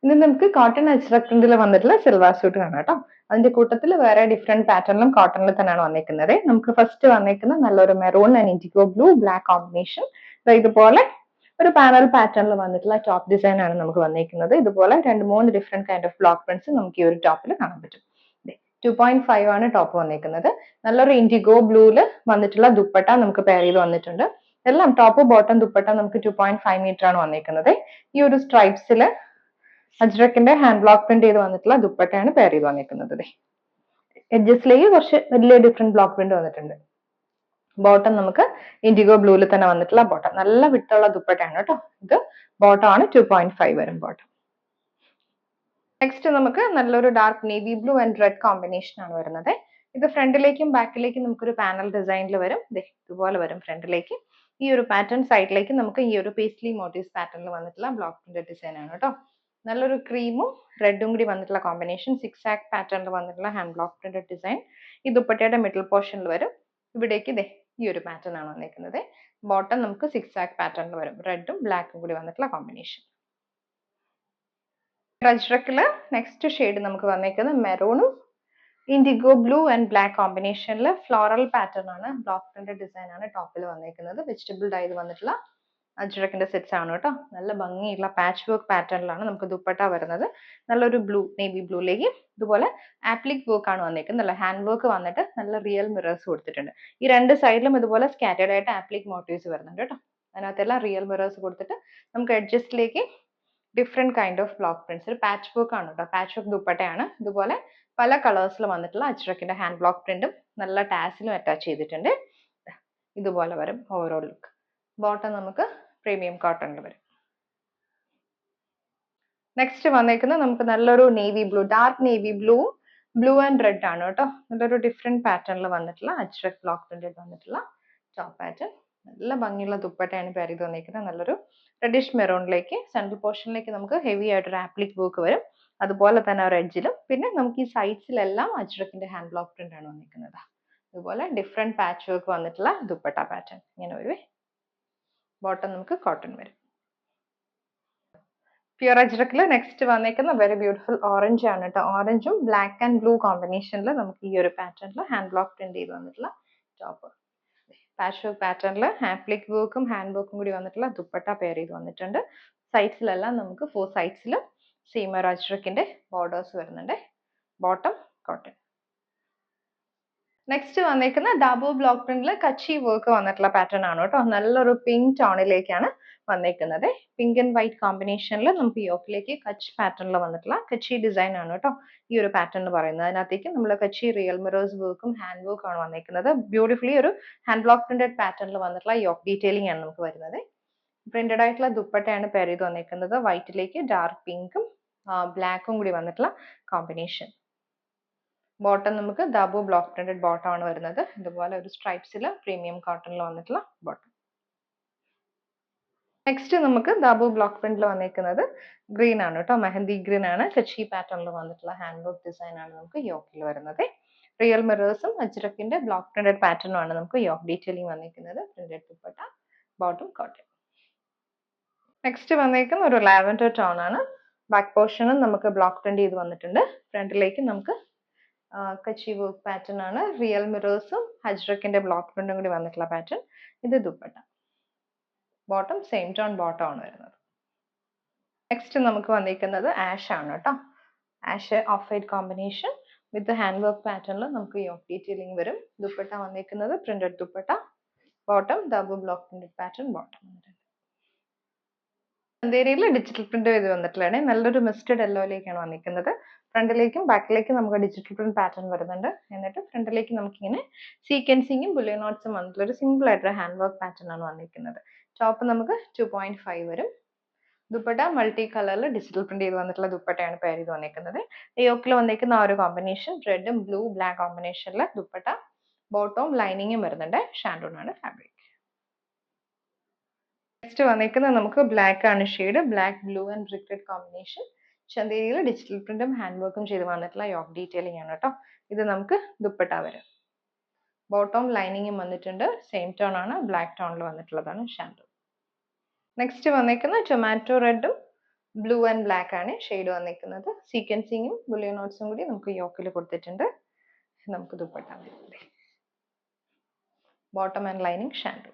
ഇനി നമുക്ക് കോട്ടൺ അജ്രക്കിൽ വന്നിട്ടുള്ള സിൽവർ സൂട്ട് കാണാം കേട്ടോ. അതിന്റെ കൂട്ടത്തിൽ വേറെ ഡിഫറെന്റ് പാറ്റേണിലും കോട്ടണിൽ തന്നെയാണ് വന്നിരിക്കുന്നത്. നമുക്ക് ഫസ്റ്റ് വന്നിരിക്കുന്ന നല്ലൊരു maroon and IndiGo blue black combination. ഇതുപോലെ ഒരു പാനൽ പാറ്റേണിൽ വന്നിട്ടുള്ള ടോപ്പ് ഡിസൈൻ ആണ് നമുക്ക് വന്നിരിക്കുന്നത്. ഇതുപോലെ 2-3 different kind of block prints നമുക്ക് ഈ ഒരു ടോപ്പിൽ കാണാൻ പറ്റും. 2.5 ആണ് ടോപ്പ് വന്നിരിക്കുന്നത്. നല്ലൊരു ഇൻഡിഗോ ബ്ലൂല് വന്നിട്ടുള്ള ദുപ്പട്ട നമുക്ക് പെയർ ചെയ്ത് വന്നിട്ടുണ്ട്. എല്ലാം ടോപ്പ് ബോട്ടം ദുപ്പട്ട നമുക്ക് 2.5 മീറ്റർ ആണ് വന്നിരിക്കുന്നത്. ഈ ഒരു സ്ട്രൈപ്സില് അജ്രക്കിന്റെ ഹാൻഡ് ബ്ലോക്ക് പ്രിന്റ് ചെയ്ത് വന്നിട്ടുള്ള ദുപ്പട്ടയാണ് പെയർ ചെയ്ത് വന്നിരിക്കുന്നത്. എഡ്ജസിലേക്ക് കുറച്ച് വലിയ ഡിഫറെന്റ് ബ്ലോക്ക് പ്രിന്റ് വന്നിട്ടുണ്ട്. ബോട്ടം നമുക്ക് ഇൻഡിഗോ ബ്ലൂവിൽ തന്നെ വന്നിട്ടുള്ള ബോട്ടം, നല്ല വിട്ടുള്ള ദുപ്പട്ടയാണ് കേട്ടോ. ഇത് ബോട്ടം ആണ് 2.5 വരും ബോട്ടം. നെക്സ്റ്റ് നമുക്ക് നല്ലൊരു dark navy blue and red combination ആണ് വരുന്നത്. ഇത് ഫ്രണ്ടിലേക്കും ബാക്കിലേക്കും നമുക്കൊരു പാനൽ ഡിസൈനിൽ വരും. ഇതുപോലെ വരും ഫ്രണ്ടിലേക്ക്. ഈ ഒരു പാറ്റേൺ സൈഡിലേക്ക് നമുക്ക് ഈ ഒരു പേസ്ലി മോട്ടീവ്സ് പാറ്റേണിൽ വന്നിട്ടുള്ള ബ്ലോക്ക് പ്രിന്റ് ഡിസൈൻ ആണ് കേട്ടോ. നല്ലൊരു ക്രീമും റെഡും കൂടി വന്നിട്ടുള്ള കോമ്പിനേഷൻ, 6 ആക്ട് പാറ്റേണിൽ വന്നിട്ടുള്ള ഹാൻഡ് ബ്ലോക്ക് പ്രിന്റ് ഡിസൈൻ. ഈ ദുപ്പട്ടയുടെ മിഡിൽ പോർഷനിൽ വരും. ഇവിടേക്ക് ഈ ഒരു പാറ്റേൺ ആണ് വന്നിരിക്കുന്നത്. ബോട്ടം നമുക്ക് 6 ആക്ട് പാറ്റേണിൽ വരും. റെഡും ബ്ലാക്കും കൂടി വന്നിട്ടുള്ള കോമ്പിനേഷൻ. അജ്രക്കില് നെക്സ്റ്റ് ഷെയ്ഡ് നമുക്ക് വന്നിരിക്കുന്നത് മെറൂണും ഇൻഡിഗോ ബ്ലൂ ആൻഡ് ബ്ലാക്ക് കോമ്പിനേഷനിൽ ഫ്ലോറൽ പാറ്റേൺ ആണ്, ബ്ലോക്ക് പ്രിന്റ് ഡിസൈൻ ആണ് ടോപ്പിൽ വന്നിരിക്കുന്നത്. വെജിറ്റബിൾ ഡൈ വന്നിട്ടുള്ള അജ്രക്കിന്റെ സെറ്റ്സ് ആണ് കേട്ടോ. നല്ല ഭംഗിയുള്ള പാച്ച് വർക്ക് പാറ്റേണിലാണ് നമുക്ക് ദുപ്പട്ട വരുന്നത്. നല്ലൊരു ബ്ലൂ, നേവി ബ്ലൂയിലേക്ക് ഇതുപോലെ ആപ്ലിക് വർക്ക് ആണ് വന്നിരിക്കുന്നത്. നല്ല ഹാൻഡ് വർക്ക് വന്നിട്ട് നല്ല റിയൽ മിറേഴ്സ് കൊടുത്തിട്ടുണ്ട്. ഈ രണ്ട് സൈഡിലും ഇതുപോലെ സ്കാറ്റേർഡ് ആയിട്ട് ആപ്ലിക് മോട്ടീവ്സ് വരുന്നുണ്ട് കേട്ടോ. അതിനകത്തെല്ലാം റിയൽ മിറേഴ്സ് കൊടുത്തിട്ട് നമുക്ക് എഡ്ജസ്റ്റിലേക്ക് different kind of block prints, ഒരു പാച്ച് വർക്ക് ആണ് കേട്ടോ. പാച്ച് വർക്ക് ദുപ്പട്ടയാണ്. ഇതുപോലെ പല കളേഴ്സിൽ വന്നിട്ടുള്ള അജ്രക്കിന്റെ ഹാൻഡ് ബ്ലോക്ക് പ്രിന്റും നല്ല ടാസിലും അറ്റാച്ച് ചെയ്തിട്ടുണ്ട്. ഇതുപോലെ വരും ഓവറോൾ ലുക്ക്. ബോട്ടം നമുക്ക് പ്രീമിയം കോട്ടണിൽ വരും. നെക്സ്റ്റ് വന്നേക്കുന്നത് നമുക്ക് നല്ലൊരു navy blue, dark navy blue, blue and red ആണ് കേട്ടോ. നല്ലൊരു ഡിഫറെന്റ് പാറ്റേണിൽ വന്നിട്ടുള്ള അജ്രക് ബ്ലോക്ക് പ്രിന്റിൽ വന്നിട്ടുള്ള ടോപ്പ് പാറ്റേൺ. നല്ല ഭംഗിയുള്ള ദുപ്പട്ടയാണ് പെയർ ചെയ്ത് വന്നിരിക്കുന്നത്. നല്ലൊരു റെഡിഷ് മെറൂണിലേക്ക് സെൻട്രൽ പോർഷനിലേക്ക് നമുക്ക് ഹെവി ആയിട്ടൊരു ആപ്ലിക് വർക്ക് വരും. അതുപോലെ തന്നെ ഒരു എഡ്ജിലും പിന്നെ നമുക്ക് ഈ സൈഡ്സിലെല്ലാം അജ്രക്കിന്റെ ഹാൻഡ് ബ്ലോക്ക് പ്രിന്റ് ആണ് വന്നിരിക്കുന്നത്. അതുപോലെ ഡിഫറെന്റ് പാച്ച് വർക്ക് വന്നിട്ടുള്ള ദുപ്പട്ട പാറ്റേൺ ഇങ്ങനെ വരുവേ. ബോട്ടം നമുക്ക് കോട്ടൺ വരും. പ്യുർ അജ്രക്കിൽ നെക്സ്റ്റ് വന്നേക്കുന്ന വെരി ബ്യൂട്ടിഫുൾ ഓറഞ്ച് ആണ് കേട്ടോ. ഓറഞ്ചും ബ്ലാക്ക് ആൻഡ് ബ്ലൂ കോമ്പിനേഷനിൽ നമുക്ക് ഈ ഒരു പാറ്റേണിൽ ഹാൻഡ് ബ്ലോക്ക് പ്രിന്റ് ചെയ്ത് വന്നിട്ടുള്ള ടോപ്പ്. പാച്ച് വർക്ക് പാറ്റേണിൽ ആപ്ലിക് വർക്കും ഹാൻഡ് വർക്കും കൂടി വന്നിട്ടുള്ള ദുപ്പട്ട പെയർ ചെയ്ത് വന്നിട്ടുണ്ട്. സൈഡ്സിലെല്ലാം നമുക്ക് 4 സൈഡ്സിലും സെയിം ഒരു അജ്രക്കിന്റെ ബോർഡേഴ്സ് വരുന്നുണ്ട്. Bottom cotton. നെക്സ്റ്റ് വന്നേക്കുന്ന ഡബിൾ ബ്ലോക്ക് പ്രിന്റിൽ കച്ചി വർക്ക് വന്നിട്ടുള്ള പാറ്റേൺ ആണ് കേട്ടോ. നല്ലൊരു പിങ്ക് ടോണിലേക്കാണ് വന്നേക്കുന്നത്. പിങ്ക് ആൻഡ് വൈറ്റ് കോമ്പിനേഷനിൽ നമുക്ക് യോക്കിലേക്ക് കച്ച് പാറ്റേണിൽ വന്നിട്ടുള്ള കച്ചി ഡിസൈൻ ആണ് കേട്ടോ ഈ ഒരു പാറ്റേൺ എന്ന് പറയുന്നത്. അതിനകത്തേക്ക് നമ്മൾ കച്ചി റിയൽ മിറേഴ്സ് വർക്കും ഹാൻഡ് വർക്കും ആണ് വന്നേക്കുന്നത്. ബ്യൂട്ടിഫുള്ളി ഒരു ഹാൻഡ് ബ്ലോക്ക് പ്രിന്റഡ് പാറ്റേണിൽ വന്നിട്ടുള്ള യോക്ക് ഡീറ്റെയിലിംഗ് ആണ് നമുക്ക് വരുന്നത്. പ്രിന്റഡ് ആയിട്ടുള്ള ദുപ്പട്ടയാണ് പെയർ ചെയ്ത് വന്നേക്കുന്നത്. വൈറ്റിലേക്ക് ഡാർക്ക് പിങ്കും ബ്ലാക്കും കൂടി വന്നിട്ടുള്ള കോമ്പിനേഷൻ. ബോട്ടം നമുക്ക് ഡബിൾ ബ്ലോക്ക് പ്രിന്റഡ് ബോട്ടം ആണ് വരുന്നത്. ഇതുപോലെ ഒരു സ്ട്രൈപ്സിൽ പ്രീമിയം കോട്ടണിൽ വന്നിട്ടുള്ള ബോട്ടം. നെക്സ്റ്റ് നമുക്ക് ഡബിൾ ബ്ലോക്ക് പ്രിന്റിൽ വന്നിരിക്കുന്നത് ഗ്രീൻ ആണ് കേട്ടോ. മെഹന്തി ഗ്രീൻ ആണ്. കച്ചി പാറ്റേണിൽ വന്നിട്ടുള്ള ഹാൻഡ് വർക്ക് ഡിസൈൻ ആണ് നമുക്ക് യോക്കിൽ വരുന്നത്. റിയൽ മിറേഴ്സും അജ്രക്കിന്റെ ബ്ലോക്ക് പ്രിന്റഡ് പാറ്റേണും ആണ് നമുക്ക് യോക്ക് ഡീറ്റെയിലിംഗ് വന്നിരിക്കുന്നത്. Printed dupatta, bottom cotton. Next വന്നിരിക്കുന്ന ഒരു ലാവൻഡർ ടോൺ ആണ്. ബാക്ക് പോർഷനും നമുക്ക് ബ്ലോക്ക് പ്രിന്റ് ചെയ്ത് വന്നിട്ടുണ്ട്. ഫ്രണ്ടിലേക്ക് നമുക്ക് കച്ചി വർക്ക് പാറ്റേൺ ആണ്. റിയൽ മിറേഴ്സും അജ്രക്കിന്റെ ബ്ലോക്ക് പ്രിന്റും കൂടി വന്നിട്ടുള്ള പാറ്റേൺ. ഇത് dupatta. Bottom same tone bottom ആണ് വരുന്നത്. നെക്സ്റ്റ് നമുക്ക് വന്നിരിക്കുന്നത് ആഷ് ആണ് കേട്ടോ. Ash off white combination with hand work പാറ്റേണിൽ നമുക്ക് യോക്ക് ഡീറ്റെയിലിംഗ് വരും. ദുപ്പട്ട വന്നിരിക്കുന്നത് printed dupatta. Bottom double block printed pattern bottom. ചന്തേരിയിൽ ഡിജിറ്റൽ പ്രിന്റ് ചെയ്ത് വന്നിട്ടുള്ളതാണ്. നല്ലൊരു മിസ്റ്റഡ് യെല്ലോയിലേക്കാണ് വന്നിരിക്കുന്നത്. ഫ്രണ്ടിലേക്കും ബാക്കിലേക്കും നമുക്ക് ഡിജിറ്റൽ പ്രിന്റ് പാറ്റേൺ വരുന്നുണ്ട്. എന്നിട്ട് ഫ്രണ്ടിലേക്ക് നമുക്ക് ഇങ്ങനെ സീക്വൻസിങ്ങും ബുള്ളിയൻ നോട്ട്സും വന്നിട്ടുള്ള ഒരു സിമ്പിൾ ആയിട്ടുള്ള ഹാൻഡ് വർക്ക് പാറ്റേൺ ആണ് വന്നിരിക്കുന്നത്. ടോപ്പ് നമുക്ക് 2.5 വരും. ദുപ്പട്ട മൾട്ടി കളറിൽ ഡിജിറ്റൽ പ്രിന്റ് ചെയ്ത് വന്നിട്ടുള്ള ദുപ്പട്ടയാണ് പെയർ ചെയ്ത് വന്നിരിക്കുന്നത്. യോക്കിൽ വന്നിരിക്കുന്ന ആ ഒരു കോമ്പിനേഷൻ റെഡും ബ്ലൂ ബ്ലാക്ക് കോമ്പിനേഷനിൽ ദുപ്പട്ട, ബോട്ടവും ലൈനിങ്ങും വരുന്നുണ്ട്. ഷാൻഡൂൺ ആണ് ഫാബ്രിക്. നെക്സ്റ്റ് വന്നിരിക്കുന്നത് നമുക്ക് ബ്ലാക്ക് ആണ് shade. Black blue and brick red combination. ചന്തേരിയിൽ ഡിജിറ്റൽ പ്രിന്റും ഹാൻഡ് വർക്കും ചെയ്ത് വന്നിട്ടുള്ള യോക്ക് ഡീറ്റെയിലിംഗ് ആണ് കേട്ടോ. ഇത് നമുക്ക് ദുപ്പട്ട വരും. ബോട്ടവും ലൈനിങ്ങും വന്നിട്ടുണ്ട്. സെയിം ടോൺ ആണ്, ബ്ലാക്ക് ടോണിൽ വന്നിട്ടുള്ളതാണ് ഷാൻഡൂൺ. നെക്സ്റ്റ് വന്നിരിക്കുന്ന ടൊമാറ്റോ റെഡും ബ്ലൂ ആൻഡ് ബ്ലാക്ക് ആണ് ഷെയ്ഡ് വന്നിരിക്കുന്നത്. സീക്വൻസിങ്ങും ബുള്ളിയൻ നോട്ട്സും കൂടി നമുക്ക് യോക്കിൽ കൊടുത്തിട്ടുണ്ട്. നമുക്ക് dupatta bottom and lining Shandu.